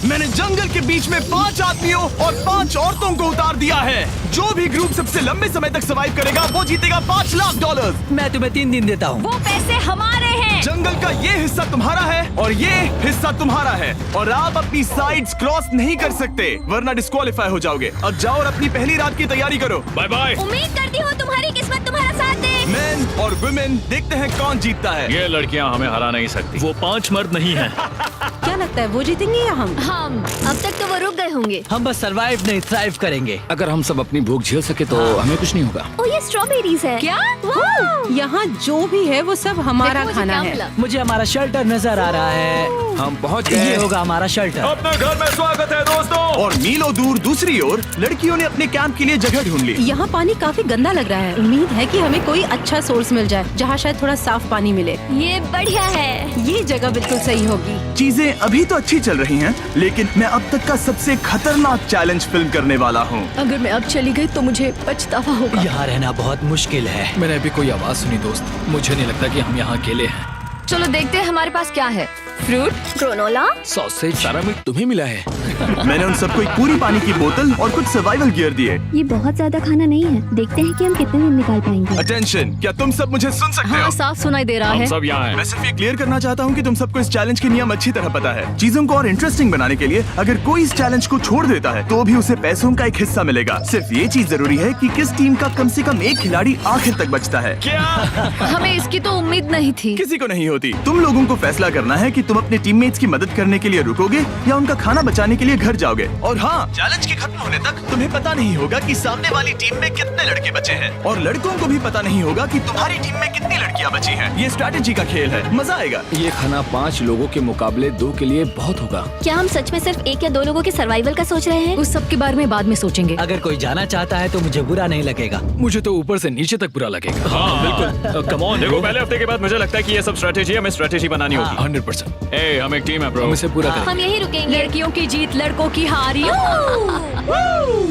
मैंने जंगल के बीच में 5 आदमियों और 5 औरतों को उतार दिया है। जो भी ग्रुप सबसे लंबे समय तक सर्वाइव करेगा वो जीतेगा $5 लाख। मैं तुम्हें 3 दिन देता हूँ। वो पैसे हमारे हैं। जंगल का ये हिस्सा तुम्हारा है और ये हिस्सा तुम्हारा है और आप अपनी साइड्स क्रॉस नहीं कर सकते वरना डिस्क्वालीफाई हो जाओगे। अब जाओ और अपनी पहली रात की तैयारी करो। Bye bye. उम्मीद करती हूँ तुम्हारी किस्मत तुम्हारा साथ दे। मेन और वुमेन देखते हैं कौन जीतता है। ये लड़कियां हमें हरा नहीं सकती। वो 5 मर्द नहीं हैं। क्या लगता है वो जीतेंगे या हम? अब तक तो वो रुक गए होंगे। हम बस सरवाइव नहीं थ्राइव करेंगे। अगर हम सब अपनी भूख झेल सके तो हमें कुछ नहीं होगा। ओ ये स्ट्रॉबेरीज है। क्या? यहाँ जो भी है वो सब हमारा देखो मुझे खाना क्या है। मिला। मुझे हमारा शेल्टर नजर आ रहा है। हम पहुँच ये गए। होगा हमारा शेल्टर। अपने घर में स्वागत है दोस्तों। और मीलों दूर दूसरी ओर लड़कियों ने अपने कैंप के लिए जगह ढूंढ ली। यहाँ पानी काफी गंदा लग रहा है। उम्मीद है कि हमें कोई अच्छा सोर्स मिल जाए जहाँ शायद थोड़ा साफ पानी मिले। ये बढ़िया है। ये जगह बिल्कुल सही होगी। चीजें अभी तो अच्छी चल रही हैं, लेकिन मैं अब तक का सबसे खतरनाक चैलेंज फिल्म करने वाला हूँ। अगर मैं अब चली गई तो मुझे पछतावा होगा। यहाँ रहना बहुत मुश्किल है। मैंने अभी कोई आवाज सुनी दोस्त। मुझे नहीं लगता कि हम यहाँ अकेले हैं। चलो देखते हैं हमारे पास क्या है। Fruit, granola. सॉसेज सारा मीट तुम्हें मिला है। मैंने उन सबको एक पूरी पानी की बोतल और कुछ सर्वाइवल गियर दिए। ये बहुत ज्यादा खाना नहीं है। देखते हैं कि हम कितने दिन निकाल पाएंगे। अटेंशन, क्या तुम सब मुझे सुन सकते हो? साफ सुनाई दे रहा हम है। सब यहाँ हैं। मैं सिर्फ ये क्लियर करना चाहता हूँ कि तुम सबको इस चैलेंज के नियम अच्छी तरह पता है। चीजों को और इंटरेस्टिंग बनाने के लिए अगर कोई इस चैलेंज को छोड़ देता है तो भी उसे पैसों का एक हिस्सा मिलेगा। सिर्फ ये चीज जरूरी है कि किस टीम का कम से कम एक खिलाड़ी आखिर तक बचता है। हमें इसकी तो उम्मीद नहीं थी। किसी को नहीं होती। तुम लोगों को फैसला करना है कि तुम अपने टीममेट्स की मदद करने के लिए रुकोगे या उनका खाना बचाने के लिए घर जाओगे। और हाँ, चैलेंज के खत्म होने तक तुम्हें पता नहीं होगा कि सामने वाली टीम में कितने लड़के बचे हैं और लड़कों को भी पता नहीं होगा कि तुम्हारी टीम में कितनी लड़कियां बची हैं। ये स्ट्रैटेजी का खेल है, मजा आएगा। ये खाना 5 लोगों के मुकाबले 2 के लिए बहुत होगा। क्या हम सच में सिर्फ 1 या 2 लोगों के सर्वाइवल का सोच रहे हैं? उस सब के बारे में बाद में सोचेंगे। अगर कोई जाना चाहता है तो मुझे बुरा नहीं लगेगा। मुझे तो ऊपर से नीचे तक बुरा लगेगा। हाँ बिल्कुल। Come on. देखो पहले हफ्ते के बाद मुझे लगता है कि ये सब स्ट्रेटेजी हमें स्ट्रेटेजी बनानी होगी। 100%। ए, हम एक टीम है ब्रो। हम इसे पूरा करें। हम यही रुकेंगे। लड़कियों की जीत, लड़कों की हार।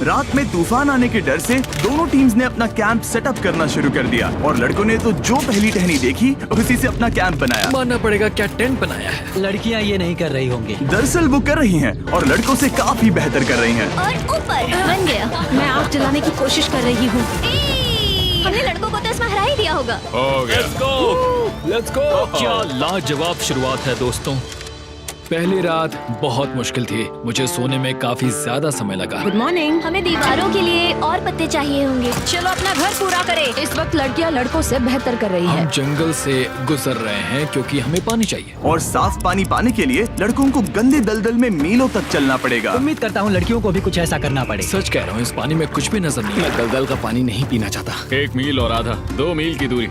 रात में तूफान आने के डर से दोनों टीम्स ने अपना कैंप सेटअप करना शुरू कर दिया और लड़कों ने तो जो पहली टहनी देखी उसी से अपना कैंप बनाया। मानना पड़ेगा क्या टेंट बनाया है। लड़कियाँ ये नहीं कर रही होंगी। दरअसल वो कर रही हैं और लड़कों से काफी बेहतर कर रही हैं। और ऊपर बन गया। मैं आग जलाने की कोशिश कर रही हूँ। हमने लड़कों को तो इसमें हरा ही दिया होगा। हो गया। Let's go. क्या लाजवाब शुरुआत है दोस्तों। पहली रात बहुत मुश्किल थी। मुझे सोने में काफी ज्यादा समय लगा। Good morning. हमें दीवारों के लिए और पत्ते चाहिए होंगे। चलो अपना घर पूरा करें। इस वक्त लड़कियां लड़कों से बेहतर कर रही हम है। जंगल से गुजर रहे हैं क्योंकि हमें पानी चाहिए। और साफ पानी पाने के लिए लड़कों को गंदे दलदल में मीलों तक चलना पड़ेगा। उम्मीद करता हूँ लड़कियों को भी कुछ ऐसा करना पड़े। सच कह रहा हूँ, इस पानी में कुछ भी नजर नहीं। मैं दलदल का पानी नहीं पीना चाहता। 1 मील और आधा, 2 मील की दूरी।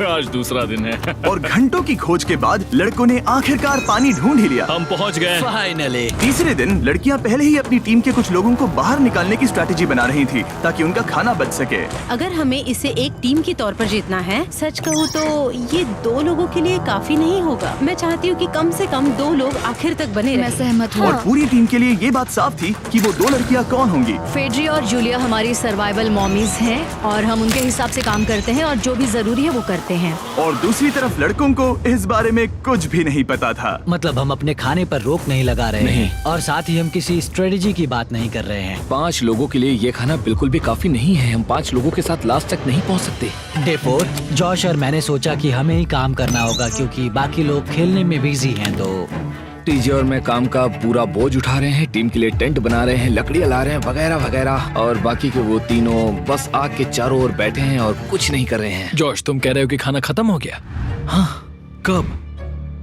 आज दूसरा दिन है। और घंटों की खोज के बाद लड़कों ने आखिरकार पानी ढूंढ ही लिया। हम पहुँच गए। फाइनली। तीसरे दिन लड़कियां पहले ही अपनी टीम के कुछ लोगों को बाहर निकालने की स्ट्रैटेजी बना रही थी ताकि उनका खाना बच सके। अगर हमें इसे एक टीम के तौर पर जीतना है, सच कहूँ तो ये 2 लोगों के लिए काफी नहीं होगा। मैं चाहती हूँ कि कम से कम 2 लोग आखिर तक बने मैं रहें। सहमत हूँ। और पूरी टीम के लिए ये बात साफ थी कि वो 2 लड़कियां कौन होंगी। फेड्री और जूलिया हमारी सर्वाइवल मॉमीज हैं और हम उनके हिसाब से काम करते हैं और जो भी जरूरी है वो करते हैं। और दूसरी तरफ लड़कों को इस बारे में कुछ भी नहीं पता था। मतलब हम अपने खाने पर रोक नहीं लगा रहे नहीं। हैं और साथ ही हम किसी स्ट्रेटेजी की बात नहीं कर रहे हैं। 5 लोगों के लिए ये खाना बिल्कुल भी काफी नहीं है। हम 5 लोगों के साथ लास्ट तक नहीं पहुँच सकते। डे 4 जॉश और मैंने सोचा कि हमें ही काम करना होगा क्योंकि बाकी लोग खेलने में बिजी हैं। तो टीजे और मैं काम का पूरा बोझ उठा रहे हैं। टीम के लिए टेंट बना रहे हैं, लकड़ियाँ ला रहे हैं, वगैरह वगैरह। और बाकी के वो तीनों बस आग के चारों ओर बैठे हैं और कुछ नहीं कर रहे हैं। जॉश, तुम कह रहे हो कि खाना खत्म हो गया? हाँ, कब?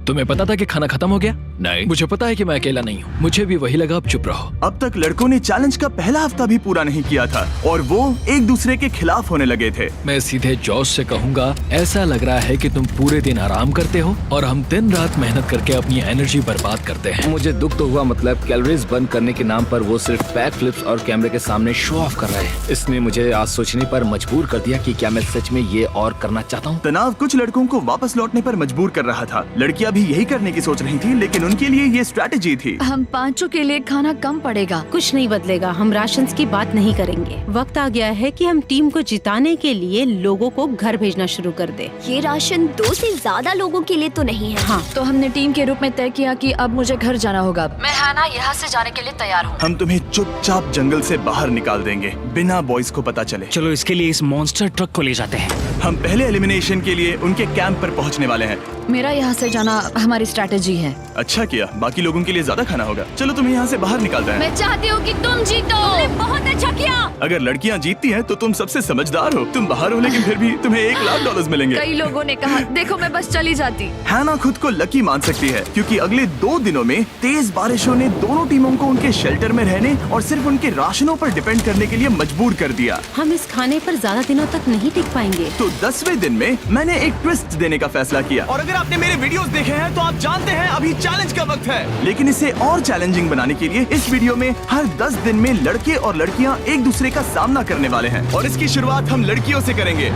तुम्हें पता था कि खाना खत्म हो गया? नहीं। मुझे पता है कि मैं अकेला नहीं हूँ। मुझे भी वही लगा। अब चुप रहो। अब तक लड़कों ने चैलेंज का पहला हफ्ता भी पूरा नहीं किया था और वो एक दूसरे के खिलाफ होने लगे थे। मैं सीधे जॉश से कहूँगा, ऐसा लग रहा है कि तुम पूरे दिन आराम करते हो और हम दिन रात मेहनत करके अपनी एनर्जी बर्बाद करते हैं। मुझे दुख तो हुआ, मतलब कैलोरीज बर्न करने के नाम पर वो सिर्फ बैक फ्लिप्स और कैमरे के सामने शो ऑफ कर रहे हैं। इसने मुझे आज सोचने पर मजबूर कर दिया कि क्या मैं सच में ये और करना चाहता हूँ। तनाव कुछ लड़कों को वापस लौटने पर मजबूर कर रहा था। लड़कियां भी यही करने की सोच रही थी, लेकिन उनके लिए ये स्ट्रैटेजी थी। हम पांचों के लिए खाना कम पड़ेगा। कुछ नहीं बदलेगा, हम राशन की बात नहीं करेंगे। वक्त आ गया है कि हम टीम को जिताने के लिए लोगों को घर भेजना शुरू कर दे। ये राशन 2 से ज्यादा लोगों के लिए तो नहीं है। हाँ, तो हमने टीम के रूप में तय किया कि अब मुझे घर जाना होगा। मैं हैना यहाँ से जाने के लिए तैयार हूँ। हम तुम्हें चुपचाप जंगल से बाहर निकाल देंगे बिना बॉयज को पता चले। चलो इसके लिए इस मॉन्स्टर ट्रक को ले जाते हैं। हम पहले एलिमिनेशन के लिए उनके कैंप पर पहुंचने वाले हैं। मेरा यहाँ से जाना हमारी स्ट्रैटेजी है। अच्छा किया, बाकी लोगों के लिए ज्यादा खाना होगा। चलो तुम्हें यहाँ से बाहर निकालते हैं। मैं चाहती हूँ कि तुम जीतो। बहुत अच्छा किया। अगर लड़कियाँ जीतती हैं तो तुम सबसे समझदार हो। तुम बाहर हो लेकिन फिर भी तुम्हें $1,00,000 मिलेंगे। कई लोगों ने कहा देखो मैं बस चली जाती। हैना खुद को लकी मान सकती है क्योंकि अगले 2 दिनों में तेज बारिशों ने दोनों टीमों को उनके शेल्टर में रहने और सिर्फ उनके राशनों पर डिपेंड करने के लिए मजबूर कर दिया। हम इस खाने पर ज्यादा दिनों तक नहीं टिक पाएंगे। तो 10वें दिन में मैंने एक ट्विस्ट देने का फैसला किया। और अगर आपने मेरे वीडियोस देखे हैं तो आप जानते हैं अभी चैलेंज का वक्त है। लेकिन इसे और चैलेंजिंग बनाने के लिए इस वीडियो में हर 10 दिन में लड़के और लड़कियां एक दूसरे का सामना करने वाले हैं और इसकी शुरुआत हम लड़कियों से करेंगे।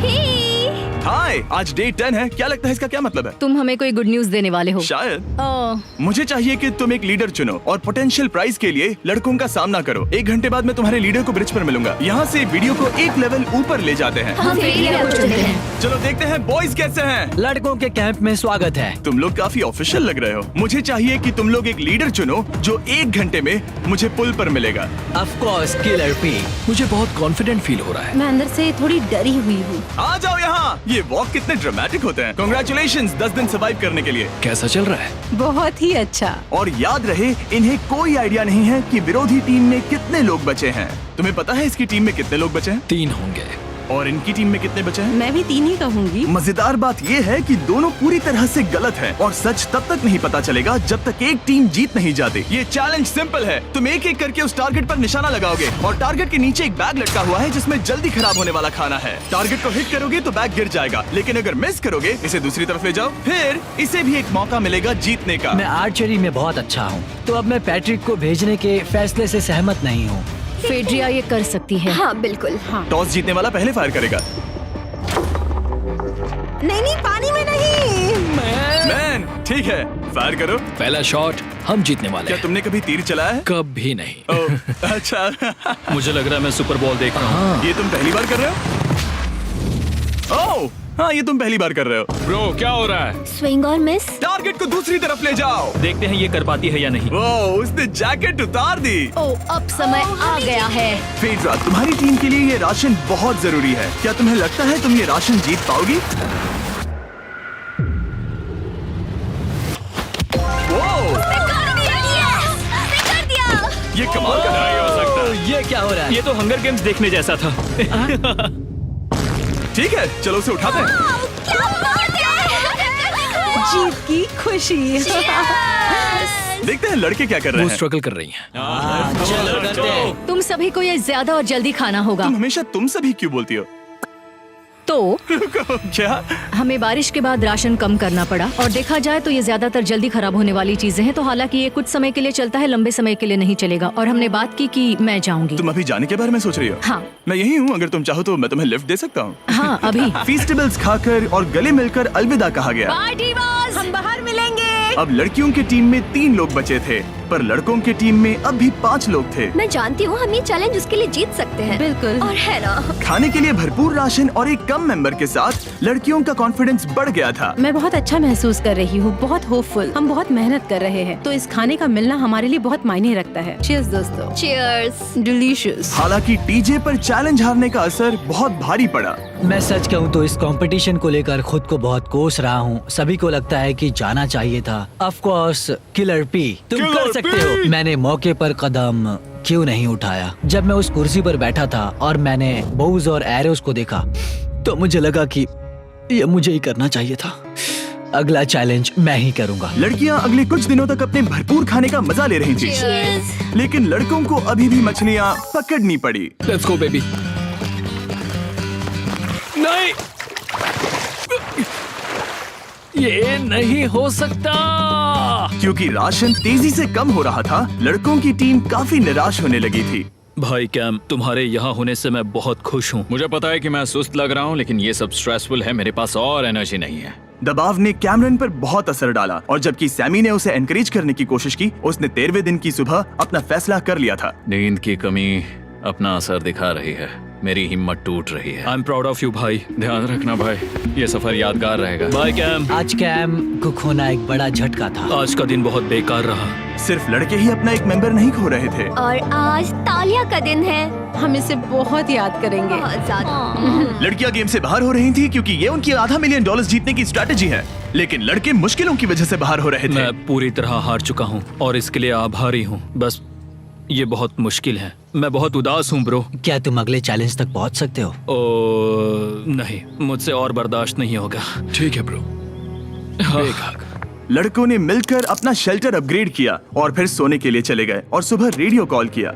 हाय, आज डे 10 है। क्या लगता है इसका क्या मतलब है? तुम हमें कोई गुड न्यूज देने वाले हो। शायद। ओह, मुझे चाहिए कि तुम एक लीडर चुनो और पोटेंशियल प्राइज के लिए लड़कों का सामना करो। 1 घंटे बाद मैं तुम्हारे लीडर को ब्रिज पर मिलूंगा। यहाँ से वीडियो को एक लेवल ऊपर ले जाते हैं। हम फेलियर को चुनते हैं। चलो देखते हैं बॉयज कैसे हैं। लड़कों के कैंप में स्वागत है। तुम लोग काफी ऑफिशियल लग रहे हो। मुझे चाहिए कि तुम लोग एक लीडर चुनो जो 1 घंटे में मुझे पुल पर मिलेगा। Of course killer P. मुझे बहुत कॉन्फिडेंट फील हो रहा है। मैं अंदर से थोड़ी डरी हुई हूँ। आ जाओ यहाँ। ये वॉक कितने ड्रामेटिक होते हैं। कांग्रेचुलेशंस 10 दिन सर्वाइव करने के लिए। कैसा चल रहा है? बहुत ही अच्छा। और याद रहे इन्हें कोई आइडिया नहीं है कि विरोधी टीम में कितने लोग बचे हैं। तुम्हें पता है इसकी टीम में कितने लोग बचे हैं? 3 होंगे। और इनकी टीम में कितने बचे हैं? मैं भी 3 ही कहूँगी। मजेदार बात ये है कि दोनों पूरी तरह से गलत हैं और सच तब तक नहीं पता चलेगा जब तक एक टीम जीत नहीं जाती। ये चैलेंज सिंपल है। तुम एक एक करके उस टारगेट पर निशाना लगाओगे और टारगेट के नीचे एक बैग लटका हुआ है जिसमें जल्दी खराब होने वाला खाना है। टारगेट को हिट करोगे तो बैग गिर जाएगा, लेकिन अगर मिस करोगे इसे दूसरी तरफ ले जाओ, फिर इसे भी एक मौका मिलेगा जीतने का। मैं आर्चरी में बहुत अच्छा हूँ, तो अब मैं पैट्रिक को भेजने के फैसले से सहमत नहीं हूँ। फेड्रिया ये कर सकती है। हाँ बिल्कुल। हाँ। टॉस जीतने वाला पहले फायर करेगा। नहीं, पानी में नहीं। मैन, ठीक है, फायर करो। पहला शॉट हम जीतने वाले क्या हैं। तुमने कभी तीर चलाया है? कभी नहीं। ओह, अच्छा। मुझे लग रहा है मैं सुपर बॉल देख रहा हूँ। ये तुम पहली बार कर रहे हो? ओह, हाँ, ये तुम पहली बार कर रहे हो। ब्रो क्या हो रहा है? स्विंग और मिस। टारगेट को दूसरी तरफ ले जाओ। देखते हैं ये कर पाती है या नहीं। वो उसने जैकेट उतार दी। ओह, अब समय आ गया है। फेड्रा, तुम्हारी टीम के लिए ये राशन बहुत जरूरी है। क्या तुम्हें लगता है तुम ये राशन जीत पाओगी? वो, ये कमाल का नहीं हो सकता। ये क्या हो रहा है? ये तो हंगर गेम्स देखने जैसा था। ठीक है, चलो उसे उठाते हैं। जीत की खुशी। देखते हैं लड़के क्या कर रहे वो हैं। स्ट्रगल कर रही हैं। चलो करते हैं। तुम सभी को ये ज्यादा और जल्दी खाना होगा। तुम हमेशा तुम सभी क्यों बोलती हो? तो क्या? हमें बारिश के बाद राशन कम करना पड़ा और देखा जाए तो ये ज्यादातर जल्दी खराब होने वाली चीजें हैं। तो हालांकि ये कुछ समय के लिए चलता है, लंबे समय के लिए नहीं चलेगा। और हमने बात की कि मैं जाऊंगी। तुम अभी जाने के बारे में सोच रही हो? हाँ। मैं यही हूँ, अगर तुम चाहो तो मैं तुम्हें लिफ्ट दे सकता हूँ। हाँ, अभी। फीस्टेबल्स खाकर और गले मिलकर अलविदा कहा गया। हम बाहर मिलेंगे। अब लड़कियों की टीम में 3 लोग बचे थे, पर लड़कों की टीम में अब भी 5 लोग थे। मैं जानती हूँ हम ये चैलेंज उसके लिए जीत सकते हैं। बिल्कुल। और है ना। खाने के लिए भरपूर राशन और एक कम मेंबर के साथ लड़कियों का कॉन्फिडेंस बढ़ गया था। मैं बहुत अच्छा महसूस कर रही हूँ, बहुत होपफुल। हम बहुत मेहनत कर रहे हैं, तो इस खाने का मिलना हमारे लिए बहुत मायने रखता है। चीयर्स दोस्तों। चीयर्स। डिलीशियस। हालांकि टीजे पर चैलेंज हारने का असर बहुत भारी पड़ा। मैं सच कहूँ तो इस कंपटीशन को लेकर खुद को बहुत कोस रहा हूँ। सभी को लगता है कि जाना चाहिए था। ऑफ कोर्स किलर पी, तुम कर सकते हो। मैंने मौके पर कदम क्यों नहीं उठाया? जब मैं उस कुर्सी पर बैठा था और मैंने बोव्स और एरोस को देखा तो मुझे लगा कि ये मुझे ही करना चाहिए था। अगला चैलेंज मैं ही करूँगा। लड़कियां अगले कुछ दिनों तक अपने भरपूर खाने का मजा ले रही थी, लेकिन लड़कों को अभी भी मछलियां पकड़नी पड़ी। Let's go baby. नहीं, ये नहीं हो सकता। क्योंकि राशन तेजी से कम हो रहा था, लड़कों की टीम काफी निराश होने लगी थी। भाई कैम, तुम्हारे यहाँ होने से मैं बहुत खुश हूँ। मुझे पता है कि मैं सुस्त लग रहा हूँ, लेकिन ये सब स्ट्रेसफुल है। मेरे पास और एनर्जी नहीं है। दबाव ने कैमरन पर बहुत असर डाला और जबकि सैमी ने उसे एनकरेज करने की कोशिश की, उसने 13वें दिन की सुबह अपना फैसला कर लिया था। नींद की कमी अपना असर दिखा रही है, मेरी हिम्मत टूट रही है। I am proud of you भाई, ध्यान रखना भाई, ये सफर यादगार रहेगा। Bye cam. आज कैम को खोना एक बड़ा झटका था। आज का दिन बहुत बेकार रहा। सिर्फ लड़के ही अपना एक मेंबर नहीं खो रहे थे। और आज तालिया का दिन है। हम इसे बहुत याद करेंगे। बहुत ज्यादा। लड़कियां गेम से बाहर हो रही थी क्योंकि ये उनकी $500 मिलियन जीतने की स्ट्रैटेजी है, लेकिन लड़के मुश्किलों की वजह से बाहर हो रहे थे। मैं पूरी तरह हार चुका हूँ और इसके लिए आभारी हूँ। बस ये बहुत मुश्किल है, मैं बहुत उदास हूँ ब्रो। क्या तुम अगले चैलेंज तक पहुंच सकते हो? नहीं, मुझसे और बर्दाश्त नहीं होगा। ठीक है ब्रो। लड़कों ने मिलकर अपना शेल्टर अपग्रेड किया और फिर सोने के लिए चले गए और सुबह रेडियो कॉल किया।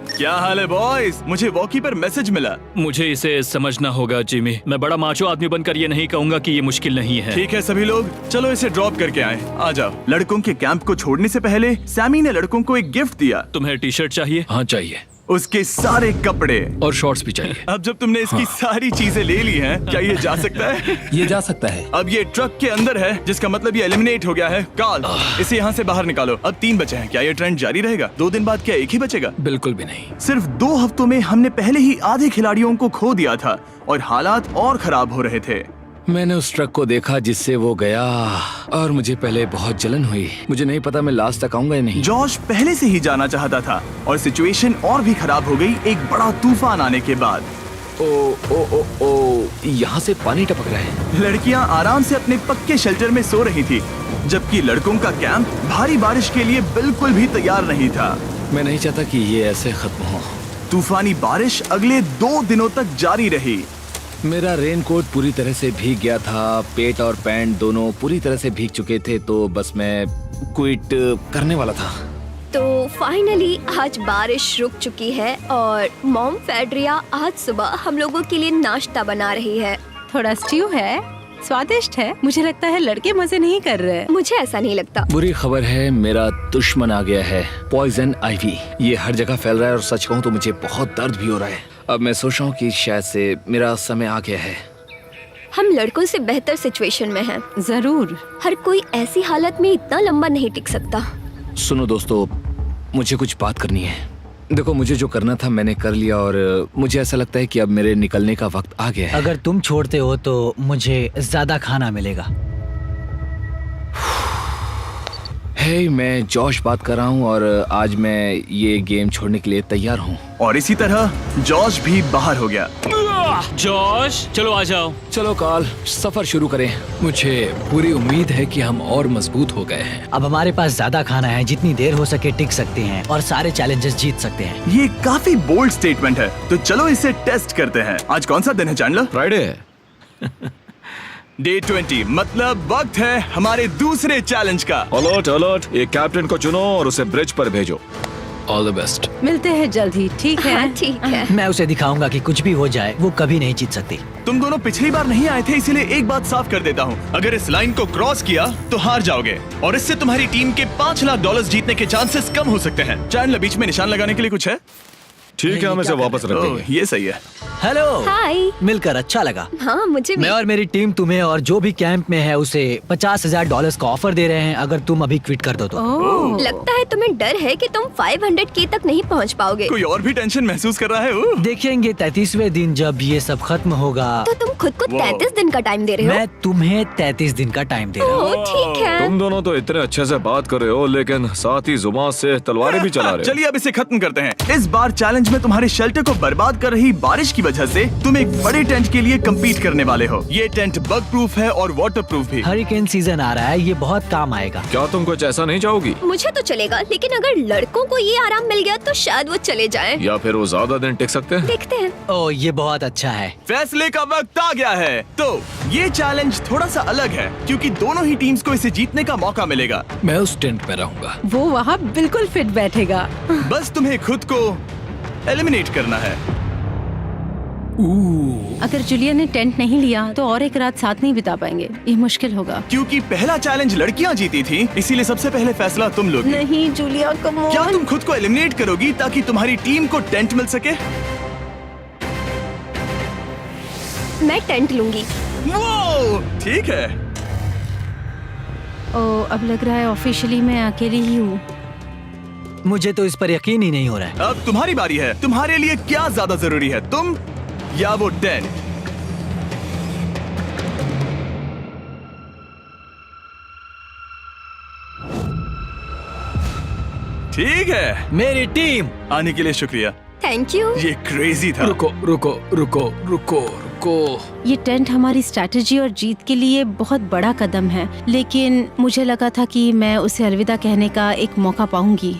क्या हाल है बॉयज? मुझे वॉकी पर मैसेज मिला। मुझे इसे समझना होगा जिमी। मैं बड़ा माचो आदमी बनकर ये नहीं कहूंगा कि ये मुश्किल नहीं है। ठीक है सभी लोग, चलो इसे ड्रॉप करके आए। आ जाओ। लड़कों के कैंप को छोड़ने से पहले सैमी ने लड़कों को एक गिफ्ट दिया। तुम्हें टी शर्ट चाहिए? हाँ चाहिए, उसके सारे कपड़े और शॉर्ट्स भी चाहिए। अब जब तुमने इसकी सारी चीजें ले ली हैं, क्या ये जा सकता है? ये जा सकता है। अब ये ट्रक के अंदर है, जिसका मतलब ये एलिमिनेट हो गया है। कार्ल, इसे यहाँ से बाहर निकालो। अब 3 बचे हैं। क्या ये ट्रेंड जारी रहेगा? 2 दिन बाद क्या एक ही बचेगा? बिल्कुल भी नहीं। सिर्फ 2 हफ्तों में हमने पहले ही आधे खिलाड़ियों को खो दिया था और हालात और खराब हो रहे थे। मैंने उस ट्रक को देखा जिससे वो गया और मुझे पहले बहुत जलन हुई। मुझे नहीं पता मैं लास्ट तक आऊंगा या नहीं। जॉश पहले से ही जाना चाहता था और सिचुएशन और भी खराब हो गई एक बड़ा तूफान आने के बाद। ओ ओ ओ ओ, यहाँ से पानी टपक रहा है। लड़कियां आराम से अपने पक्के शेल्टर में सो रही थी, जबकि लड़कों का कैंप भारी बारिश के लिए बिल्कुल भी तैयार नहीं था। मैं नहीं चाहता कि ये ऐसे खत्म हो। तूफानी बारिश अगले 2 दिनों तक जारी रही। मेरा रेनकोट पूरी तरह से भीग गया था, पेट और पैंट दोनों पूरी तरह से भीग चुके थे, तो बस मैं क्विट करने वाला था। तो फाइनली आज बारिश रुक चुकी है और मॉम फेड्रिया आज सुबह हम लोगों के लिए नाश्ता बना रही है। थोड़ा स्ट्यू है, स्वादिष्ट है। मुझे लगता है लड़के मजे नहीं कर रहे। मुझे ऐसा नहीं लगता। बुरी खबर है, मेरा दुश्मन आ गया है, पॉइजन आइवी। ये हर जगह फैल रहा है और सच कहूँ तो मुझे बहुत दर्द भी हो रहा है। अब मैं सोच रहा हूँ कि शायद से मेरा समय आ गया है। हम लड़कों से बेहतर सिचुएशन में हैं। जरूर। हर कोई ऐसी हालत में इतना लंबा नहीं टिक सकता। सुनो दोस्तों, मुझे कुछ बात करनी है। देखो, मुझे जो करना था मैंने कर लिया और मुझे ऐसा लगता है कि अब मेरे निकलने का वक्त आ गया है। अगर तुम छोड़ते हो तो मुझे ज्यादा खाना मिलेगा। हे, मैं जॉश बात कर रहा हूँ और आज मैं ये गेम छोड़ने के लिए तैयार हूँ। और इसी तरह जॉश भी बाहर हो गया। जॉश, चलो आ जाओ। चलो कार्ल, सफर शुरू करें। मुझे पूरी उम्मीद है कि हम और मजबूत हो गए हैं। अब हमारे पास ज्यादा खाना है, जितनी देर हो सके टिक सकते हैं और सारे चैलेंजेस जीत सकते हैं। ये काफी बोल्ड स्टेटमेंट है, तो चलो इसे टेस्ट करते हैं। आज कौन सा दिन है चैंडलर? फ्राइडे है। डे 20, मतलब वक्त है हमारे दूसरे चैलेंज का। अलर्ट अलर्ट, एक कैप्टन को चुनो और उसे ब्रिज पर भेजो। All the best. मिलते हैं जल्द ही, ठीक है? हाँ, ठीक है। मैं उसे दिखाऊंगा कि कुछ भी हो जाए वो कभी नहीं जीत सकती। तुम दोनों पिछली बार नहीं आए थे, इसीलिए एक बात साफ कर देता हूँ। अगर इस लाइन को क्रॉस किया तो हार जाओगे और इससे तुम्हारी टीम के $5 लाख जीतने के चांसेस कम हो सकते हैं। चैंडलर, बीच में निशान लगाने के लिए कुछ है? ठीक है, हम इसे वापस रख देंगे। ये सही है। हेलो। हाय। मिलकर अच्छा लगा। हाँ, मुझे भी। मैं और मेरी टीम तुम्हें और जो भी कैंप में है उसे $50,000 का ऑफर दे रहे हैं अगर तुम अभी क्विट कर दो तो। ओह, लगता है तुम्हें डर है कि तुम 500K तक नहीं पहुंच पाओगे। कोई और भी टेंशन महसूस कर रहा है? देखेंगे 33वें दिन जब ये सब खत्म होगा। तो तुम खुद को 33 दिन का टाइम दे रहे हो? मैं तुम्हें 33 दिन का टाइम दे रहा हूँ। ओह, ठीक है। तुम दोनों तो इतने अच्छे से बात कर रहे हो, लेकिन साथ ही जुबान से तलवारें भी चला रहे हो। चलिए अब इसे खत्म करते हैं। इस बार चैलेंज में तुम्हारे शेल्टर को बर्बाद कर रही बारिश की वजह से तुम एक बड़े टेंट के लिए कम्पीट करने वाले हो। ये टेंट बग प्रूफ है और वाटर प्रूफ भी। हरिकेन सीजन आ रहा है, ये बहुत काम आएगा। क्या तुम कुछ ऐसा नहीं चाहोगी? मुझे तो चलेगा, लेकिन अगर लड़कों को ये आराम मिल गया तो शायद वो चले जाएं। या फिर वो ज्यादा दिन टिक सकते हैं? देखते हैं। ओह, ये बहुत अच्छा है। फैसले का वक्त आ गया है। तो ये चैलेंज थोड़ा सा अलग है क्योंकि दोनों ही टीम्स को इसे जीतने का मौका मिलेगा। मैं उस टेंट में रहूंगा। वो वहाँ बिल्कुल फिट बैठेगा। बस तुम्हें खुद को एलिमिनेट करना है। अगर जूलिया ने टेंट नहीं लिया तो और एक रात साथ नहीं बिता पाएंगे। ये मुश्किल होगा। क्योंकि पहला चैलेंज लड़कियां जीती थी, इसीलिए सबसे पहले फैसला तुम लोगी। नहीं जूलिया, कम ऑन। क्या तुम खुद को एलिमिनेट करोगी ताकि तुम्हारी टीम को टेंट मिल सके? मैं टेंट लूंगी। वो ठीक है। ओ, अब लग रहा है ऑफिशियली मैं अकेली ही हूँ। मुझे तो इस पर यकीन ही नहीं हो रहा है। अब तुम्हारी बारी है। तुम्हारे लिए क्या ज्यादा जरूरी है, तुम या वो टेंट? ठीक है, मेरी टीम। आने के लिए शुक्रिया। Thank you. ये क्रेजी था। रुको रुको रुको रुको रुको। ये टेंट हमारी स्ट्रैटेजी और जीत के लिए बहुत बड़ा कदम है, लेकिन मुझे लगा था कि मैं उसे अलविदा कहने का एक मौका पाऊंगी।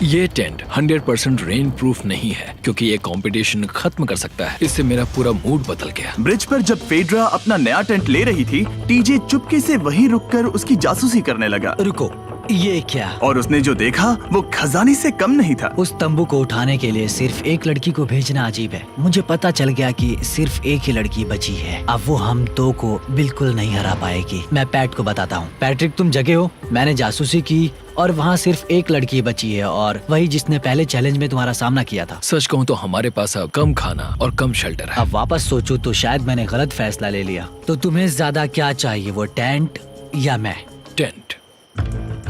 ये टेंट 100% रेन प्रूफ नहीं है, क्योंकि ये कंपटीशन खत्म कर सकता है। इससे मेरा पूरा मूड बदल गया। ब्रिज पर जब फेड्रा अपना नया टेंट ले रही थी, टीजे चुपके से वहीं रुककर उसकी जासूसी करने लगा। रुको, ये क्या? और उसने जो देखा वो खजाने से कम नहीं था। उस तंबू को उठाने के लिए सिर्फ एक लड़की को भेजना अजीब है। मुझे पता चल गया कि सिर्फ एक ही लड़की बची है। अब वो हम दो को बिल्कुल नहीं हरा पाएगी। मैं पैट को बताता हूँ। पैट्रिक, तुम जगे हो? मैंने जासूसी की और वहाँ सिर्फ एक लड़की बची है, और वही जिसने पहले चैलेंज में तुम्हारा सामना किया था। सच कहूँ तो हमारे पास अब कम खाना और कम शेल्टर है। अब वापस सोचूं तो शायद मैंने गलत फैसला ले लिया। तो तुम्हें ज्यादा क्या चाहिए, वो टेंट या मैं? टेंट।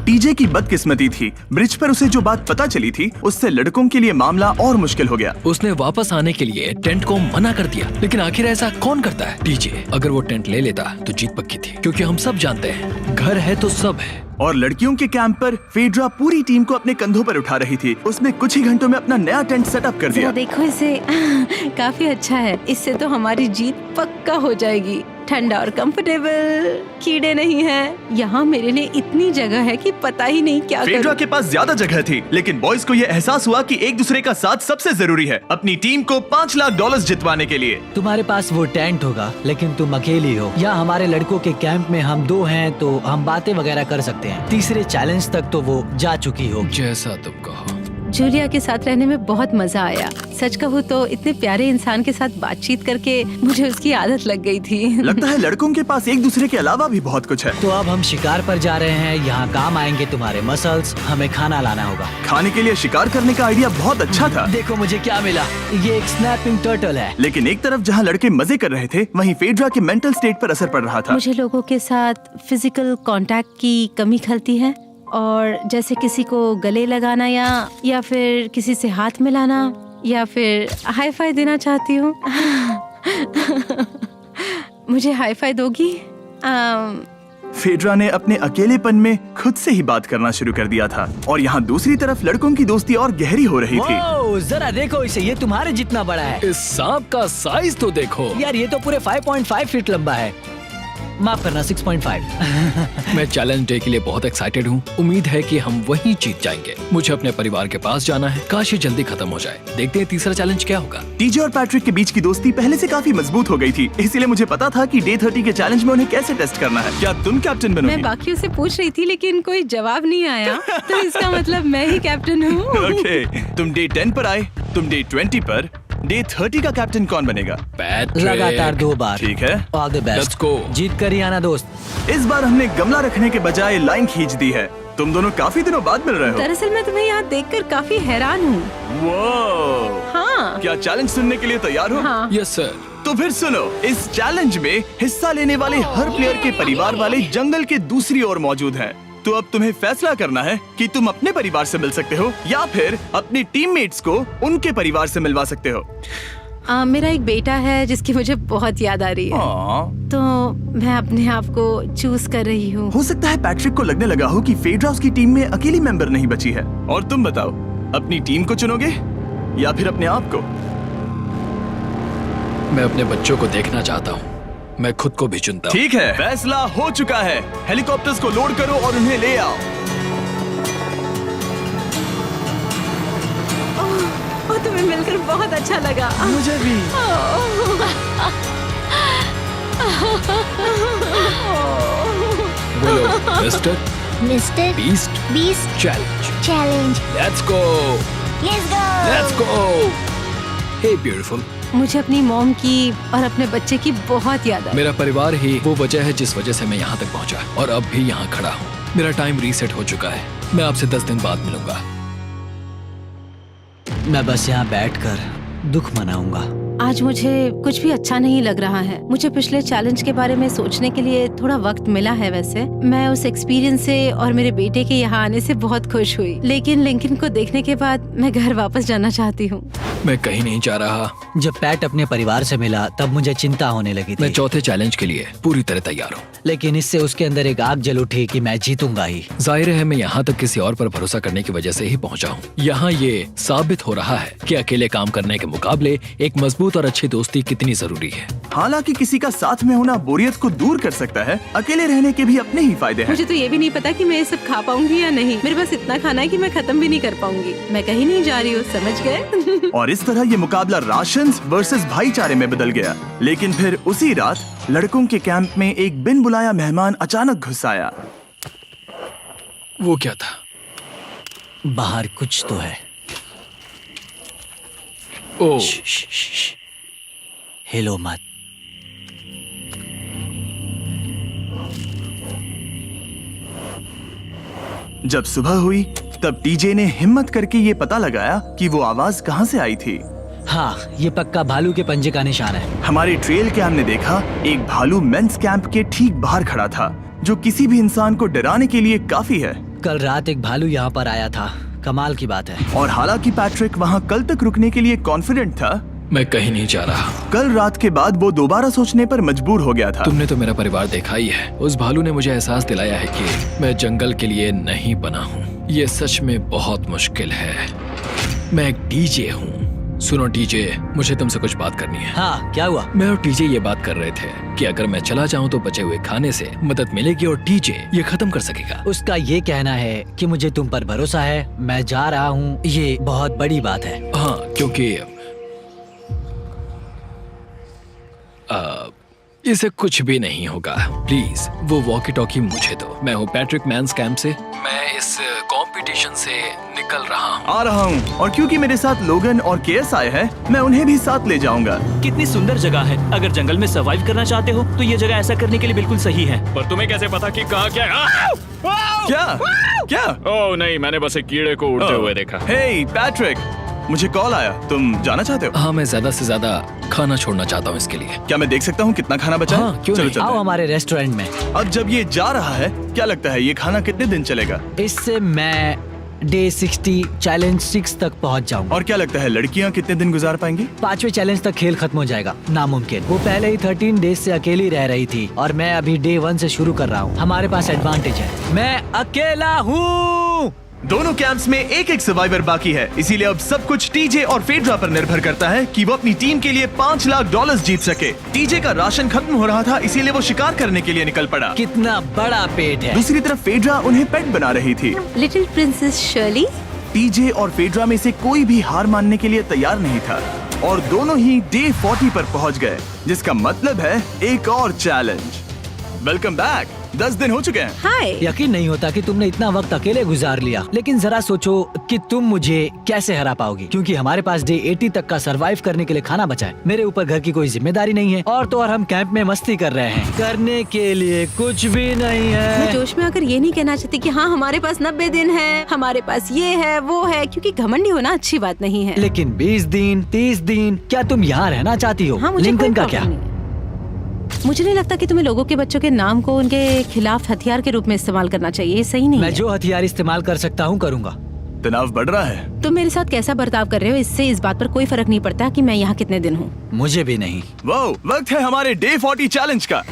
टीजे की बदकिस्मती थी, ब्रिज पर उसे जो बात पता चली थी उससे लड़कों के लिए मामला और मुश्किल हो गया। उसने वापस आने के लिए टेंट को मना कर दिया, लेकिन आखिर ऐसा कौन करता है? टीजे, अगर वो टेंट ले लेता तो जीत पक्की थी, क्योंकि हम सब जानते हैं घर है तो सब है। और लड़कियों के कैंप पर फेड्रा पूरी टीम को अपने कंधों पर उठा रही थी। उसने कुछ ही घंटों में अपना नया टेंट सेटअप कर दिया। जरा देखो इसे। काफी अच्छा है। इससे तो हमारी जीत पक्का हो जाएगी। ठंडा और कंफर्टेबल, कीड़े नहीं हैं। यहाँ मेरे लिए इतनी जगह है कि पता ही नहीं क्या फेड्रा करूं। के पास ज्यादा जगह थी, लेकिन बॉयज को यह एहसास हुआ कि एक दूसरे का साथ सबसे जरूरी है अपनी टीम को $5 लाख जितवाने के लिए। तुम्हारे पास वो टेंट होगा, लेकिन तुम अकेली हो। या हमारे लड़कों के कैंप में हम दो हैं तो हम बातें वगैरह कर सकते हैं। तीसरे चैलेंज तक तो वो जा चुकी हो। जैसा तुम कहो। जूलिया के साथ रहने में बहुत मजा आया। सच कहूँ तो इतने प्यारे इंसान के साथ बातचीत करके मुझे उसकी आदत लग गई थी। लगता है लड़कों के पास एक दूसरे के अलावा भी बहुत कुछ है। तो अब हम शिकार पर जा रहे हैं। यहाँ काम आएंगे तुम्हारे मसल्स। हमें खाना लाना होगा। खाने के लिए शिकार करने का आइडिया बहुत अच्छा था। देखो मुझे क्या मिला। ये एक स्नैपिंग टर्टल है। लेकिन एक तरफ जहाँ लड़के मजे कर रहे थे, वहीं फेड्रा के मेंटल स्टेट पर असर पड़ रहा था। मुझे लोगों के साथ फिजिकल कांटेक्ट की कमी खलती है, और जैसे किसी को गले लगाना या फिर किसी से हाथ मिलाना या फिर हाई फाई देना चाहती हूँ। मुझे हाई फाई दोगी? फेड्रा ने अपने अकेलेपन में खुद से ही बात करना शुरू कर दिया था, और यहाँ दूसरी तरफ लड़कों की दोस्ती और गहरी हो रही थी। वाओ, जरा देखो इसे, ये तुम्हारे जितना बड़ा है। इस सांप का साइज तो देखो यार, ये तो पूरे 5.5 फीट लंबा है। माफ करना, 6.5। मैं चैलेंज डे के लिए बहुत एक्साइटेड हूँ। उम्मीद है कि हम वहीं जीत जाएंगे। मुझे अपने परिवार के पास जाना है। काश ये जल्दी खत्म हो जाए। देखते हैं तीसरा चैलेंज क्या होगा। टीजे और पैट्रिक के बीच की दोस्ती पहले से काफी मजबूत हो गई थी, इसलिए मुझे पता था कि डे 30 के चैलेंज में उन्हें कैसे टेस्ट करना है। क्या तुम कैप्टन मैं बनोगी? बाकियों से पूछ रही थी, लेकिन कोई जवाब नहीं आया। तो इसका मतलब मैं ही कैप्टन हूँ। ओके, तुम डे 10 पर आए, तुम डे 20 पर। डे 30 का कैप्टन कौन बनेगा? पैट्रिक। लगातार 2 बार। ठीक है, all the best. Let's go। जीत कर ही आना दोस्त। इस बार हमने गमला रखने के बजाय लाइन खींच दी है। तुम दोनों काफी दिनों बाद मिल रहे हो। दरअसल मैं तुम्हें यहाँ देखकर काफी हैरान हूँ। वो हाँ। क्या चैलेंज सुनने के लिए तैयार हो? हाँ। Yes sir. तो फिर सुनो, इस चैलेंज में हिस्सा लेने वाले हर प्लेयर के परिवार वाले जंगल के दूसरी ओर मौजूद हैं। तो अब तुम्हें फैसला करना है कि तुम अपने परिवार से मिल सकते हो या फिर अपने टीममेट्स को उनके परिवार से मिलवा सकते हो। मेरा एक बेटा है जिसकी मुझे बहुत याद आ रही है, तो मैं अपने आप को चूज कर रही हूँ। हो सकता है पैट्रिक को लगने लगा हो कि फेड्रा उसकी टीम में अकेली मेंबर नहीं बची है। और तुम बताओ, अपनी टीम को चुनोगे या फिर अपने आप को? मैं अपने बच्चों को देखना चाहता हूँ। मैं खुद को भी चुनता हूँ। ठीक है, फैसला हो चुका है। हेलीकॉप्टर्स को लोड करो और उन्हें ले आओ। और तुम्हें मिलकर बहुत अच्छा लगा। मुझे भी। बोलो mister mister Beast challenge. Challenge. Let's go. Let's go. Hey beautiful. मुझे अपनी मॉम की और अपने बच्चे की बहुत याद आई। मेरा परिवार ही वो वजह है जिस वजह से मैं यहाँ तक पहुँचा, और अब भी यहाँ खड़ा हूँ। मेरा टाइम रीसेट हो चुका है। मैं आपसे 10 दिन बाद मिलूंगा। मैं बस यहाँ बैठकर दुख मनाऊंगा। आज मुझे कुछ भी अच्छा नहीं लग रहा है। मुझे पिछले चैलेंज के बारे में सोचने के लिए थोड़ा वक्त मिला है। वैसे मैं उस एक्सपीरियंस से और मेरे बेटे के यहाँ आने से बहुत खुश हुई, लेकिन लिंकन को देखने के बाद मैं घर वापस जाना चाहती हूँ। मैं कहीं नहीं जा रहा। जब पैट अपने परिवार से मिला तब मुझे चिंता होने लगी मैं थी, चौथे चैलेंज के लिए पूरी तरह तैयार हूँ। लेकिन इससे उसके अंदर एक आग जल उठी कि मैं जीतूंगा ही। जाहिर है मैं यहाँ तक किसी और पर भरोसा करने की वजह से ही पहुँचा हूँ। यहाँ ये साबित हो रहा है कि अकेले काम करने के मुकाबले एक मजबूत और अच्छी दोस्ती कितनी जरूरी है। हालांकि किसी का साथ में होना बोरियत को दूर कर सकता है, अकेले रहने के भी अपने ही फायदे हैं। मुझे तो ये भी नहीं पता कि मैं ये सब खा पाऊंगी या नहीं। मेरे पास इतना खाना है कि मैं खत्म भी नहीं कर पाऊंगी। मैं कहीं नहीं जा रही हूँ, समझ गए? और इस तरह ये मुकाबला राशंस वर्सेस भाईचारे में बदल गया। लेकिन फिर उसी रात लड़कों के कैंप में एक बिन बुलाया मेहमान अचानक घुस आया। वो क्या था? बाहर कुछ तो है। ओ, हिलो मत। जब सुबह हुई तब टीजे ने हिम्मत करके ये पता लगाया कि वो आवाज कहाँ से आई थी। हाँ, ये पक्का भालू के पंजे का निशान है। हमारे ट्रेल कैम ने देखा एक भालू मेंस कैंप के ठीक बाहर खड़ा था, जो किसी भी इंसान को डराने के लिए काफी है। कल रात एक भालू यहाँ पर आया था, कमाल की बात है। और हालांकि पैट्रिक वहाँ कल तक रुकने के लिए कॉन्फिडेंट था, मैं कहीं नहीं जा रहा। कल रात के बाद वो दोबारा सोचने पर मजबूर हो गया था। तुमने तो मेरा परिवार देखा ही है। उस भालू ने मुझे एहसास दिलाया है कि मैं जंगल के लिए नहीं बना हूँ। ये सच में बहुत मुश्किल है। मैं एक डीजे हूँ। सुनो टीजे, मुझे तुमसे कुछ बात करनी है। हाँ, क्या हुआ? मैं और टीजे ये बात कर रहे थे कि अगर मैं चला जाऊँ तो बचे हुए खाने से मदद मिलेगी और टीजे ये खत्म कर सकेगा। उसका ये कहना है कि मुझे तुम पर भरोसा है, मैं जा रहा हूँ। ये बहुत बड़ी बात है। हाँ, क्योंकि इसे कुछ भी नहीं होगा। प्लीज वो वॉकी टॉकी मुझे दो। मैं हूँ पैट्रिक मेंस कैंप से। मैं इस कंपटीशन से निकल रहा हूँ। आ रहा हूँ, और क्योंकि मेरे साथ लोगन और केएस आए हैं, मैं उन्हें भी साथ ले जाऊंगा। कितनी सुंदर जगह है। अगर जंगल में सरवाइव करना चाहते हो तो ये जगह ऐसा करने के लिए बिल्कुल सही है। पर तुम्हें कैसे पता कि कहाँ क्या है? क्या क्या? ओह नहीं, मैंने बस एक कीड़े को उड़ते हुए देखा। हे पैट्रिक, मुझे कॉल आया, तुम जाना चाहते हो? हाँ, मैं ज्यादा से ज्यादा खाना छोड़ना चाहता हूँ इसके लिए। क्या मैं देख सकता हूँ कितना खाना बचा है? हाँ, क्यों चलो नहीं? चलते आओ हैं। हमारे रेस्टोरेंट में। अब जब ये जा रहा है, क्या लगता है ये खाना कितने दिन चलेगा? इससे मैं डे 60 चैलेंज 6 तक पहुंच जाऊंगा। और क्या लगता है लड़कियाँ कितने दिन गुजार पाएंगी? 5वें चैलेंज तक खेल खत्म हो जाएगा। नामुमकिन। वो पहले ही 13 डेज से अकेली रह रही थी और मैं अभी डे 1 से शुरू कर रहा हूँ। हमारे पास एडवांटेज है, मैं अकेला हूँ। दोनों कैंप्स में एक एक सर्वाइवर बाकी है, इसीलिए अब सब कुछ टीजे और फेड्रा पर निर्भर करता है कि वो अपनी टीम के लिए $5 लाख जीत सके। टीजे का राशन खत्म हो रहा था, इसीलिए वो शिकार करने के लिए निकल पड़ा। कितना बड़ा पेट है। दूसरी तरफ फेड्रा उन्हें पेट बना रही थी। Little princess Shirley. टीजे और फेड्रा में से कोई भी हार मानने के लिए तैयार नहीं था, और दोनों ही डे 40 पर पहुंच गए, जिसका मतलब है एक और चैलेंज। Welcome back. 10 दिन हो चुके हैं। हाय। यकीन नहीं होता कि तुमने इतना वक्त अकेले गुजार लिया, लेकिन जरा सोचो कि तुम मुझे कैसे हरा पाओगी, क्योंकि हमारे पास डे 80 तक का सरवाइव करने के लिए खाना बचा है। मेरे ऊपर घर की कोई जिम्मेदारी नहीं है, और तो और हम कैंप में मस्ती कर रहे हैं। करने के लिए कुछ भी नहीं मैं है। जोश में आकर ये नहीं कहना चाहती कि हाँ हमारे पास 90 दिन है, हमारे पास ये है वो है, क्योंकि घमंडी होना अच्छी बात नहीं है। लेकिन 20 दिन 30 दिन, क्या तुम यहाँ रहना चाहती हो? हाँ, मुझे लिंकन कोई का प्रॉब्लम क्या? नहीं है। मुझे नहीं लगता कि तुम्हें लोगों के बच्चों के नाम को उनके खिलाफ हथियार के रूप में इस्तेमाल करना चाहिए। ये सही नहीं मैं है। जो हथियार इस्तेमाल कर सकता हूँ करूँगा। तनाव बढ़ रहा है। तुम मेरे साथ कैसा बर्ताव कर रहे हो, इससे इस बात पर कोई फर्क नहीं पड़ता कि मैं यहाँ कितने दिन हूँ। मुझे भी नहीं। वो वक्त है हमारे डे 40 चैलेंज का।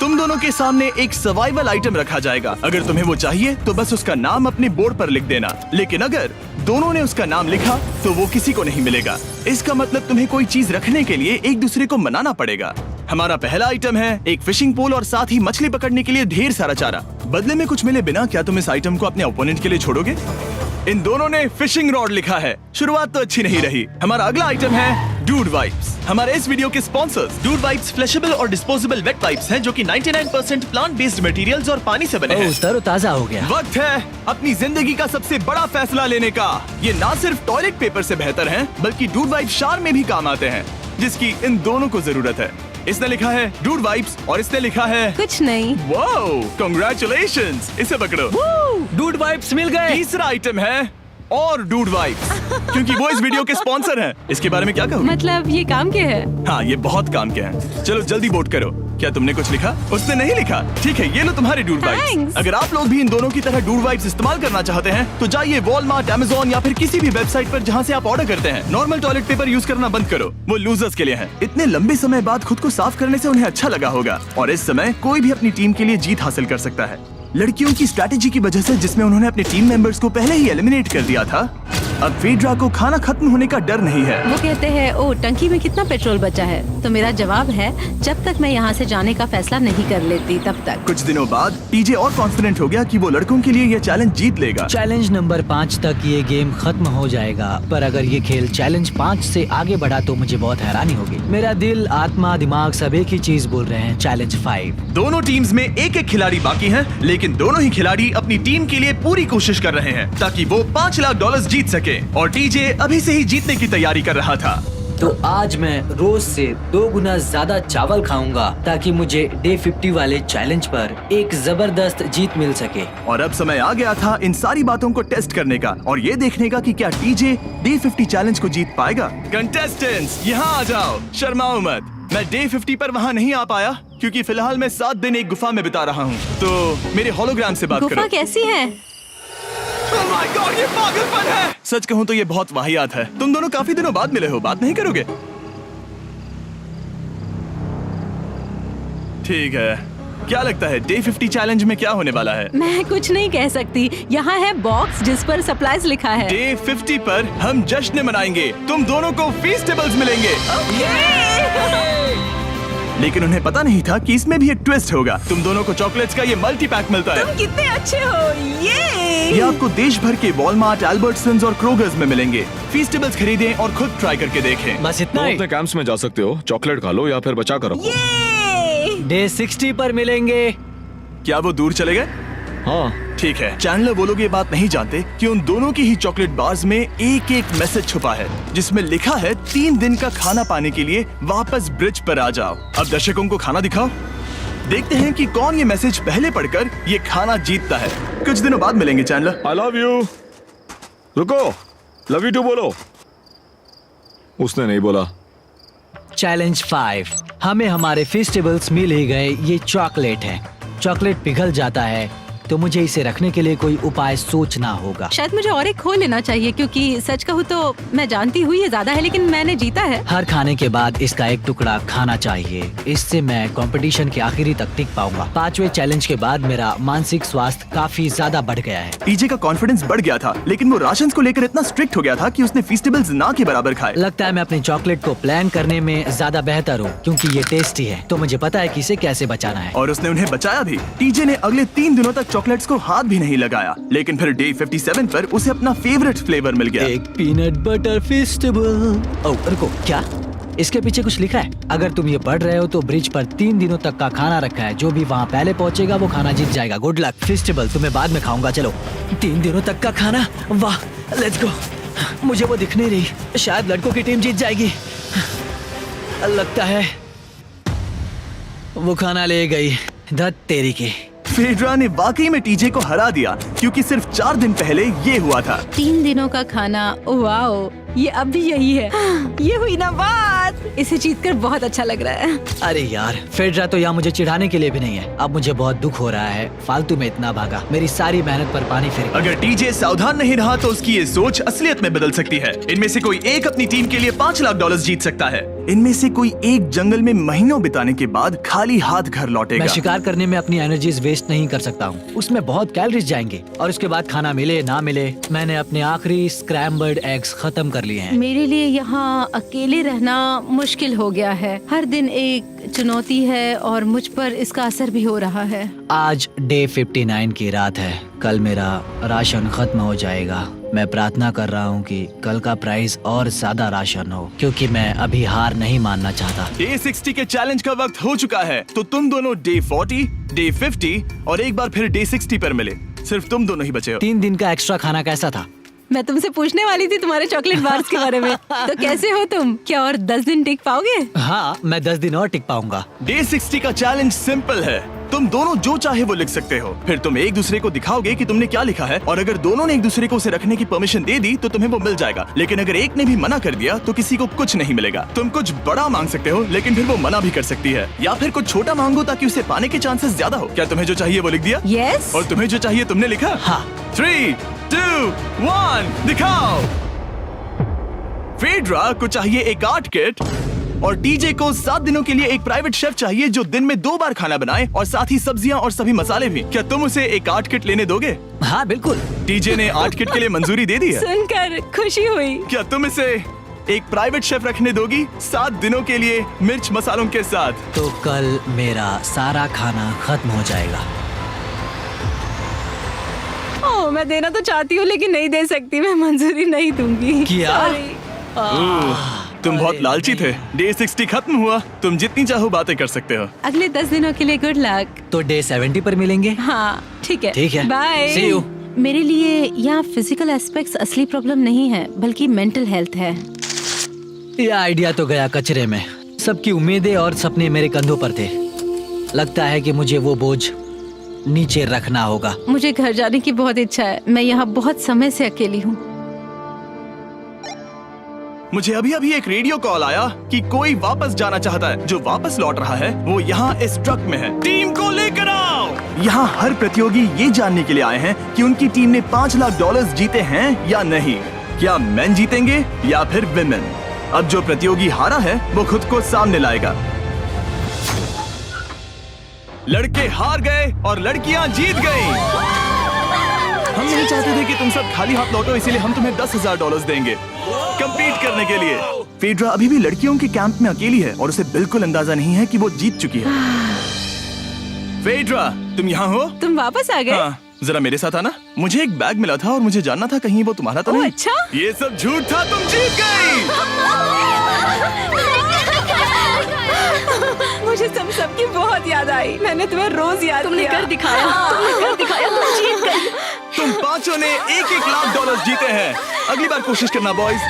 तुम दोनों के सामने एक सर्वाइवल आइटम रखा जाएगा। अगर तुम्हें वो चाहिए तो बस उसका नाम अपने बोर्ड पर लिख देना, लेकिन अगर दोनों ने उसका नाम लिखा तो वो किसी को नहीं मिलेगा। इसका मतलब तुम्हें कोई चीज रखने के लिए एक दूसरे को मनाना पड़ेगा। हमारा पहला आइटम है एक फिशिंग पोल और साथ ही मछली पकड़ने के लिए ढेर सारा चारा। बदले में कुछ मिले बिना क्या तुम इस आइटम को अपने ओपोनेंट के लिए छोड़ोगे? इन दोनों ने फिशिंग रॉड लिखा है। शुरुआत तो अच्छी नहीं रही। हमारा अगला आइटम है डूड वाइप्स। हमारे इस वीडियो के स्पॉन्सर्स डूड वाइप्स फ्लैशेबल और डिस्पोजेबल वेट वाइप्स हैं, जो कि 99% प्लांट बेस्ड मटेरियल्स और पानी से बने हैं। तरोताजा हो गया। वक्त है अपनी जिंदगी का सबसे बड़ा फैसला लेने का। ये ना सिर्फ टॉयलेट पेपर से बेहतर हैं, बल्कि डूड वाइप शार में भी काम आते हैं, जिसकी इन दोनों को जरूरत है। इसने लिखा है डूड वाइप्स और इसने लिखा है कुछ नहीं। Wow, congratulations. इसे पकड़ो। डूड वाइप्स मिल गए। तीसरा आइटम है और डूड वाइब्स, क्योंकि वो इस वीडियो के स्पॉन्सर हैं। इसके बारे में क्या कहोगे? मतलब ये काम क्या है? हाँ, ये बहुत काम के हैं। चलो जल्दी वोट करो। क्या तुमने कुछ लिखा? उसने नहीं लिखा। ठीक है, ये लो तुम्हारे डूड वाइब्स। Thanks. अगर आप लोग भी इन दोनों की तरह डूड वाइब्स इस्तेमाल करना चाहते हैं तो जाइए वॉलमार्ट, अमेज़न या फिर किसी भी वेबसाइट पर जहाँ से आप ऑर्डर करते हैं। नॉर्मल टॉयलेट पेपर यूज करना बंद करो, वो लूजर्स के लिए है। इतने लंबे समय बाद खुद को साफ करने से उन्हें अच्छा लगा होगा, और इस समय कोई भी अपनी टीम के लिए जीत हासिल कर सकता है। लड़कियों की स्ट्रैटेजी की वजह से, जिसमें उन्होंने अपने टीम मेंबर्स को पहले ही एलिमिनेट कर दिया था, अब फेड्रा को खाना खत्म होने का डर नहीं है। वो कहते हैं ओ टंकी में कितना पेट्रोल बचा है, तो मेरा जवाब है जब तक मैं यहाँ से जाने का फैसला नहीं कर लेती तब तक। कुछ दिनों बाद टीजे और कॉन्फिडेंट हो गया कि वो लड़कों के लिए ये चैलेंज जीत लेगा। चैलेंज नंबर 5 तक ये गेम खत्म हो जाएगा, पर अगर ये खेल चैलेंज 5 से आगे बढ़ा तो मुझे बहुत हैरानी होगी। मेरा दिल, आत्मा, दिमाग सब एक ही चीज बोल रहे हैं, चैलेंज 5। दोनों टीम्स में एक एक खिलाड़ी बाकी हैं, लेकिन दोनों ही खिलाड़ी अपनी टीम के लिए पूरी कोशिश कर रहे हैं ताकि वो $5 लाख जीत सके, और टीजे अभी से ही जीतने की तैयारी कर रहा था। तो आज मैं रोज से 2 गुना ज्यादा चावल खाऊंगा ताकि मुझे डे 50 वाले चैलेंज पर एक जबरदस्त जीत मिल सके। और अब समय आ गया था इन सारी बातों को टेस्ट करने का और ये देखने का कि क्या टीजे डे 50 चैलेंज को जीत पाएगा। कंटेस्टेंट्स यहाँ आ जाओ, शर्माओ मत। मैं डे 50 पर वहाँ नहीं आ पाया क्योंकि फिलहाल मैं 7 दिन एक गुफा में बिता रहा हूँ, तो मेरे होलोग्राम से बात करो। गुफा कैसी है? Oh my God, ये पागलपन है। सच कहूँ तो ये बहुत वाहियात है। तुम दोनों काफी दिनों बाद मिले हो, बात नहीं करोगे? ठीक है, क्या लगता है डे 50 चैलेंज में क्या होने वाला है? मैं कुछ नहीं कह सकती। यहाँ है बॉक्स जिस पर सप्लाईज लिखा है। डे 50 पर हम जश्न मनाएंगे, तुम दोनों को फीस्टेबल्स मिलेंगे। लेकिन उन्हें पता नहीं था कि इसमें भी एक ट्विस्ट होगा। तुम दोनों को चॉकलेट्स का ये मल्टी पैक मिलता है। तुम कितने अच्छे हो। ये आपको देश भर के वॉलमार्ट, अल्बर्ट्सन्स और क्रोगर्स में मिलेंगे। फीस्टेबल्स खरीदें और खुद ट्राई करके देखें। बस इतना तुम ही। अपने कैंप्स में जा सकते हो, चॉकलेट खा लो या फिर बचा कर रखो। डे 60 पर मिलेंगे। क्या वो दूर चले गए? हाँ, ठीक है। चैंडलर वो लोग ये बात नहीं जानते कि उन दोनों की ही चॉकलेट बार्स में एक एक मैसेज छुपा है जिसमें लिखा है 3 दिन का खाना पाने के लिए वापस ब्रिज पर आ जाओ। अब दर्शकों को खाना दिखाओ, देखते हैं कि कौन ये मैसेज पहले पढ़कर ये खाना जीतता है। कुछ दिनों बाद मिलेंगे चैंडलर। I love you. रुको, लव यू टू बोलो। उसने नहीं बोला। चैलेंज 5। हमें हमारे फेस्टिवल्स मिल ही गए। ये चॉकलेट है। चॉकलेट पिघल जाता है तो मुझे इसे रखने के लिए कोई उपाय सोचना होगा। शायद मुझे और एक खो लेना चाहिए क्योंकि सच कहूँ तो मैं जानती हुई ये ज्यादा है, लेकिन मैंने जीता है। हर खाने के बाद इसका एक टुकड़ा खाना चाहिए, इससे मैं कंपटीशन के आखिरी तक टिक पाऊंगा। 5वें चैलेंज के बाद मेरा मानसिक स्वास्थ्य काफी ज्यादा बढ़ गया है। टीजे का कॉन्फिडेंस बढ़ गया था, लेकिन वो राशन को लेकर इतना स्ट्रिक्ट हो गया था कि उसने फीस्टेबल्स ना के बराबर खाए। लगता है मैं अपने चॉकलेट को प्लान करने में ज्यादा बेहतर हूँ क्योंकि ये टेस्टी है, तो मुझे पता है कि इसे कैसे बचाना है। और उसने उन्हें बचाया भी। टीजे ने अगले 3 दिनों तक चॉकलेट्स को हाथ भी नहीं लगाया, लेकिन फिर डे 57 पर उसे अपना फेवरेट फ्लेवर मिल गया। एक पीनट बटर फेस्टिवल। ओह रुको, क्या इसके पीछे कुछ लिखा है? अगर तुम ये पढ़ रहे हो तो ब्रिज पर 3 दिनों तक का खाना रखा है। जो भी वहाँ पहले पहुँचेगा वो खाना जीत जाएगा। Good luck. फेस्टिवल तुम्हें बाद में खाऊंगा। चलो, 3 दिनों तक का खाना। वाह, लेट्स गो। मुझे वो दिख नहीं रही। शायद लड़कों की टीम जीत जाएगी। लगता है वो खाना ले गई। धत तेरी की। फेड्रा ने वाकई में टीजे को हरा दिया क्योंकि सिर्फ 4 दिन पहले ये हुआ था। 3 दिनों का खाना। वाओ, ये अब भी यही है। ये हुई ना बात। इसे जीतकर बहुत अच्छा लग रहा है। अरे यार, फेड्रा तो यहाँ मुझे चिढ़ाने के लिए भी नहीं है। अब मुझे बहुत दुख हो रहा है। फालतू में इतना भागा, मेरी सारी मेहनत पर पानी फिर गया। अगर टीजे सावधान नहीं रहा तो उसकी ये सोच असलियत में बदल सकती है। इनमें से कोई एक अपनी टीम के लिए $5 लाख जीत सकता है। इनमें से कोई एक जंगल में महीनों बिताने के बाद खाली हाथ घर लौटेगा। मैं शिकार करने में अपनी एनर्जीज वेस्ट नहीं कर सकता हूँ। उसमें बहुत कैलोरीज जाएंगे और उसके बाद खाना मिले ना मिले, मैंने अपने आखिरी स्क्रैम्बल्ड एग्स खत्म कर लिए हैं। मेरे लिए यहाँ अकेले रहना मुश्किल हो गया है। हर दिन एक चुनौती है और मुझ पर इसका असर भी हो रहा है। आज डे 59 की रात है। कल मेरा राशन खत्म हो जाएगा। मैं प्रार्थना कर रहा हूँ कि कल का प्राइस और ज्यादा राशन हो क्योंकि मैं अभी हार नहीं मानना चाहता। डे 60 के चैलेंज का वक्त हो चुका है, तो तुम दोनों डे 40, डे 50 और एक बार फिर डे 60 पर मिले। सिर्फ तुम दोनों ही बचे हो। 3 दिन का एक्स्ट्रा खाना कैसा था? मैं तुमसे पूछने वाली थी तुम्हारे चॉकलेट बार्स के बारे में। तो कैसे हो तुम? क्या और 10 दिन टिक पाओगे? हाँ, मैं 10 दिन और टिक पाऊंगा। डे 60 का चैलेंज सिंपल है। तुम दोनों जो चाहे वो लिख सकते हो, फिर तुम एक दूसरे को दिखाओगे कि तुमने क्या लिखा है, और अगर दोनों ने एक दूसरे को उसे रखने की परमिशन दे दी तो तुम्हें वो मिल जाएगा। लेकिन अगर एक ने भी मना कर दिया तो किसी को कुछ नहीं मिलेगा। तुम कुछ बड़ा मांग सकते हो, लेकिन फिर वो मना भी कर सकती है, या फिर कुछ छोटा मांगो ताकि उसे पाने के चांसेस ज्यादा हो। क्या तुम्हें जो चाहिए वो लिख दिया? यस। और तुम्हें जो चाहिए तुमने लिखा? हाँ। 3, 2, 1 दिखाओ। फेड्रा को चाहिए एक आर्ट किट, और टीजे को 7 दिनों के लिए एक प्राइवेट शेफ चाहिए जो दिन में 2 बार खाना बनाए, और साथ ही सब्जियां और सभी मसाले भी। क्या तुम उसे एक आर्ट किट लेने दोगे? हाँ बिल्कुल। टीजे ने आर्ट किट के लिए मंजूरी दे दी है। सुनकर खुशी हुई। क्या तुम इसे एक प्राइवेट शेफ रखने दोगी 7 दिनों के लिए मिर्च मसालों के साथ? तो कल मेरा सारा खाना खत्म हो जाएगा। ओह, मैं देना तो चाहती हूँ लेकिन नहीं दे सकती, मैं मंजूरी नहीं दूंगी। क्या? तुम बहुत लालची थे। डे 60 खत्म हुआ, तुम जितनी चाहो बातें कर सकते हो। अगले 10 दिनों के लिए गुड लक। तो डे 70 पर मिलेंगे। हाँ ठीक है। ठीक है। बाय। See you। मेरे लिए यहाँ फिजिकल एस्पेक्ट्स असली प्रॉब्लम नहीं है, बल्कि मेंटल हेल्थ है। यह आइडिया तो गया कचरे में। सबकी उम्मीदें और सपने मेरे कंधों पर थे। लगता है कि मुझे वो बोझ नीचे रखना होगा। मुझे घर जाने की बहुत इच्छा है। मैं यहाँ बहुत समय से अकेली हूँ। मुझे अभी अभी एक रेडियो कॉल आया कि कोई वापस जाना चाहता है। जो वापस लौट रहा है वो यहाँ इस ट्रक में है। टीम को लेकर आओ। यहाँ हर प्रतियोगी ये जानने के लिए आए हैं कि उनकी टीम ने $5 लाख जीते हैं या नहीं। क्या मेन जीतेंगे या फिर विमेन? अब जो प्रतियोगी हारा है वो खुद को सामने लाएगा। लड़के हार गए और लड़कियां जीत गई। हम नहीं चाहते थे कि तुम सब खाली हाथ लौटो, इसीलिए हम तुम्हें $10,000 देंगे कंपीट करने के लिए। फेड्रा अभी भी लड़कियों के कैंप में अकेली है और उसे बिल्कुल अंदाजा नहीं है कि वो जीत चुकी है। फेड्रा, तुम यहाँ हो? तुम वापस आ गए? हाँ, जरा मेरे साथ आना। मुझे एक बैग मिला था और मुझे जानना था कहीं वो तुम्हारा तो नहीं। अच्छा? ये सब झूठ था, तुम जीत गई। मुझे सबकी बहुत याद आई। मैंने तुम्हें रोज याद तुमने किया। कर दिखाया, तुमने कर दिखाया, तुम जीत गई। तुम पांचों ने $1-1 लाख जीते हैं। अगली बार कोशिश करना बॉयज।